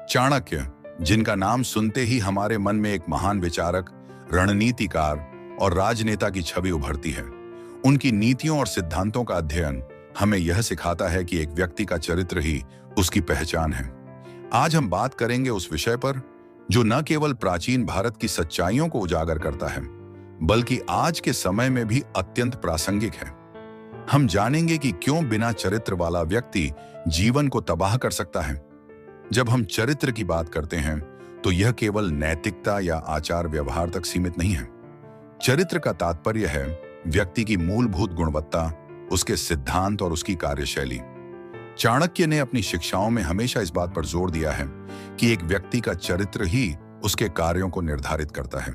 चाणक्य, जिनका नाम सुनते ही हमारे मन में एक महान विचारक, रणनीतिकार और राजनेता की छवि उभरती है। उनकी नीतियों और सिद्धांतों का अध्ययन हमें यह सिखाता है कि एक व्यक्ति का चरित्र ही उसकी पहचान है। आज हम बात करेंगे उस विषय पर जो न केवल प्राचीन भारत की सच्चाइयों को उजागर करता है, बल्कि आज के समय में भी अत्यंत प्रासंगिक है। हम जानेंगे कि क्यों बिना चरित्र वाला व्यक्ति जीवन को तबाह कर सकता है। जब हम चरित्र की बात करते हैं तो यह केवल नैतिकता या आचार व्यवहार तक सीमित नहीं है। चरित्र का तात्पर्य है व्यक्ति की मूलभूत गुणवत्ता, उसके सिद्धांत और उसकी कार्यशैली। चाणक्य ने अपनी शिक्षाओं में हमेशा इस बात पर जोर दिया है कि एक व्यक्ति का चरित्र ही उसके कार्यों को निर्धारित करता है।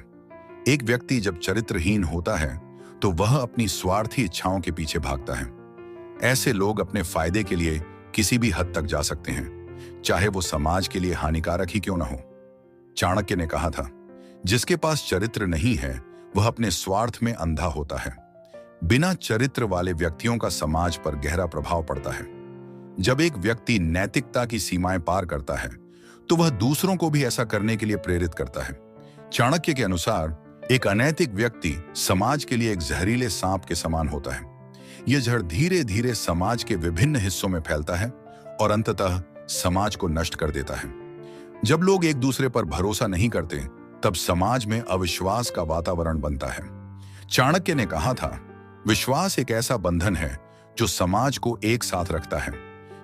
एक व्यक्ति जब चरित्रहीन होता है तो वह अपनी स्वार्थी इच्छाओं के पीछे भागता है। ऐसे लोग अपने फायदे के लिए किसी भी हद तक जा सकते हैं, चाहे वो समाज के लिए हानिकारक ही क्यों न हो। चाणक्य ने कहा था, जिसके पास चरित्र नहीं है वह अपने स्वार्थ में अंधा होता है। बिना चरित्र वाले व्यक्तियों का समाज पर गहरा प्रभाव पड़ता है। जब एक व्यक्ति नैतिकता की सीमाएं पार करता है तो वह दूसरों को भी ऐसा करने के लिए प्रेरित करता है। चाणक्य के अनुसार एक अनैतिक व्यक्ति समाज के लिए एक जहरीले सांप के समान होता है। यह जड़ धीरे धीरे समाज के विभिन्न हिस्सों में फैलता है और अंततः समाज को नष्ट कर देता है। जब लोग एक दूसरे पर भरोसा नहीं करते तब समाज में अविश्वास का वातावरण बनता है। चाणक्य ने कहा था, विश्वास एक ऐसा बंधन है जो समाज को एक साथ रखता है।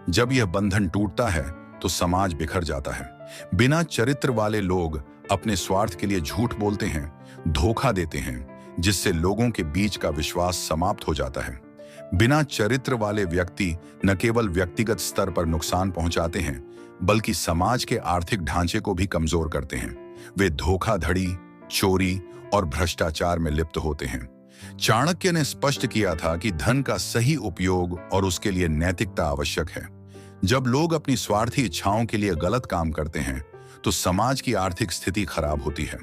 जब यह बंधन टूटता है तो समाज बिखर जाता है। बिना चरित्र वाले लोग अपने स्वार्थ के लिए झूठ बोलते हैं, धोखा देते हैं, जिससे लोगों के बीच का विश्वास समाप्त हो जाता है। बिना चरित्र वाले व्यक्ति न केवल व्यक्तिगत स्तर पर नुकसान पहुंचाते हैं, बल्कि समाज के आर्थिक ढांचे को भी कमजोर करते हैं। वे धोखाधड़ी, चोरी और भ्रष्टाचार में लिप्त होते हैं। चाणक्य ने स्पष्ट किया था कि धन का सही उपयोग और उसके लिए नैतिकता आवश्यक है। जब लोग अपनी स्वार्थी इच्छाओं के लिए गलत काम करते हैं तो समाज की आर्थिक स्थिति खराब होती है।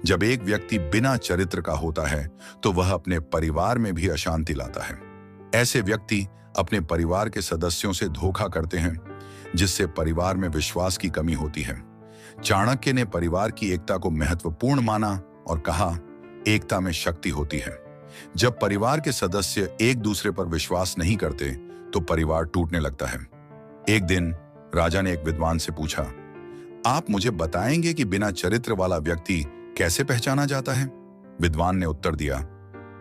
जब एक व्यक्ति बिना चरित्र का होता है तो वह अपने परिवार में भी अशांति लाता है। ऐसे व्यक्ति अपने परिवार के सदस्यों से धोखा करते हैं, जिससे परिवार में विश्वास की कमी होती है। चाणक्य ने परिवार की एकता को महत्वपूर्ण माना और कहा, एकता में शक्ति होती है। जब परिवार के सदस्य एक दूसरे पर विश्वास नहीं करते तो परिवार टूटने लगता है। एक दिन राजा ने एक विद्वान से पूछा, आप मुझे बताएंगे कि बिना चरित्र वाला व्यक्ति कैसे पहचाना जाता है? विद्वान ने उत्तर दिया,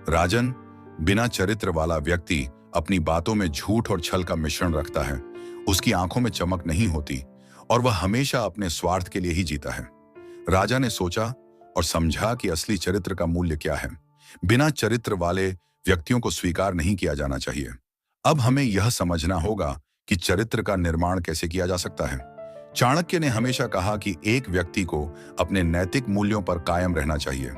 राजन, बिना चरित्र वाला व्यक्ति अपनी बातों में झूठ और छल का मिश्रण रखता है। उसकी आंखों में चमक नहीं होती और वह हमेशा अपने स्वार्थ के लिए ही जीता है। राजा ने सोचा और समझा कि असली चरित्र का मूल्य क्या है। बिना चरित्र वाले व्यक्तियों को स्वीकार नहीं किया जाना चाहिए। अब हमें यह समझना होगा कि चरित्र का निर्माण कैसे किया जा सकता है। चाणक्य ने हमेशा कहा कि एक व्यक्ति को अपने नैतिक मूल्यों पर कायम रहना चाहिए।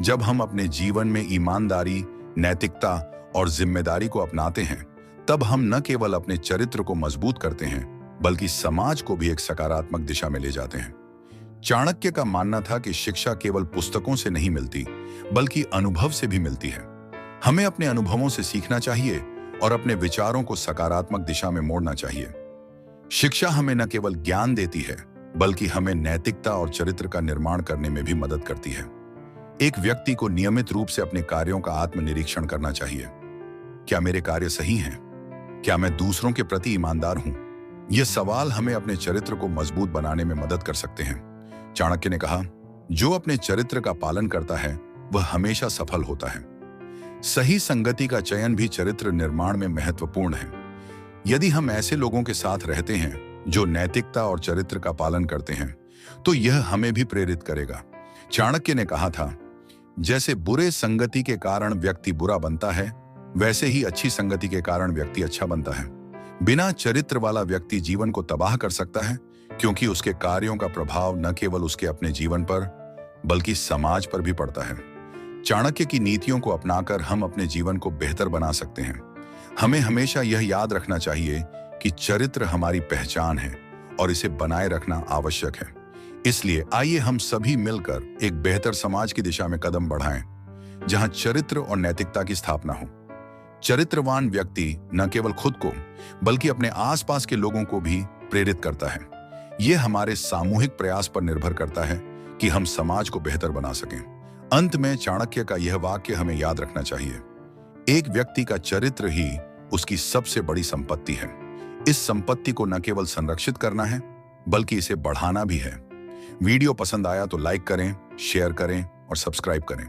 जब हम अपने जीवन में ईमानदारी, नैतिकता और जिम्मेदारी को अपनाते हैं, तब हम न केवल अपने चरित्र को मजबूत करते हैं, बल्कि समाज को भी एक सकारात्मक दिशा में ले जाते हैं। चाणक्य का मानना था कि शिक्षा केवल पुस्तकों से नहीं मिलती, बल्कि अनुभव से भी मिलती है। हमें अपने अनुभवों से सीखना चाहिए और अपने विचारों को सकारात्मक दिशा में मोड़ना चाहिए। शिक्षा हमें न केवल ज्ञान देती है, बल्कि हमें नैतिकता और चरित्र का निर्माण करने में भी मदद करती है। एक व्यक्ति को नियमित रूप से अपने कार्यों का आत्मनिरीक्षण करना चाहिए। क्या मेरे कार्य सही हैं? क्या मैं दूसरों के प्रति ईमानदार हूं? ये सवाल हमें अपने चरित्र को मजबूत बनाने में मदद कर सकते हैं। चाणक्य ने कहा, जो अपने चरित्र का पालन करता है वह हमेशा सफल होता है। सही संगति का चयन भी चरित्र निर्माण में महत्वपूर्ण है। यदि हम ऐसे लोगों के साथ रहते हैं जो नैतिकता और चरित्र का पालन करते हैं, तो यह हमें भी प्रेरित करेगा। चाणक्य ने कहा था, जैसे बुरे संगति के कारण व्यक्ति बुरा बनता है, वैसे ही अच्छी संगति के कारण व्यक्ति अच्छा बनता है। बिना चरित्र वाला व्यक्ति जीवन को तबाह कर सकता है, क्योंकि उसके कार्यों का प्रभाव न केवल उसके अपने जीवन पर, बल्कि समाज पर भी पड़ता है। चाणक्य की नीतियों को अपनाकर हम अपने जीवन को बेहतर बना सकते हैं। हमें हमेशा यह याद रखना चाहिए कि चरित्र हमारी पहचान है और इसे बनाए रखना आवश्यक है। इसलिए आइए हम सभी मिलकर एक बेहतर समाज की दिशा में कदम बढ़ाएं, जहां चरित्र और नैतिकता की स्थापना हो। चरित्रवान व्यक्ति न केवल खुद को, बल्कि अपने आसपास के लोगों को भी प्रेरित करता है। ये हमारे सामूहिक प्रयास पर निर्भर करता है कि हम समाज को बेहतर बना सकें। अंत में चाणक्य का यह वाक्य हमें याद रखना चाहिए, एक व्यक्ति का चरित्र ही उसकी सबसे बड़ी संपत्ति है। इस संपत्ति को न केवल संरक्षित करना है, बल्कि इसे बढ़ाना भी है। वीडियो पसंद आया तो लाइक करें, शेयर करें और सब्सक्राइब करें।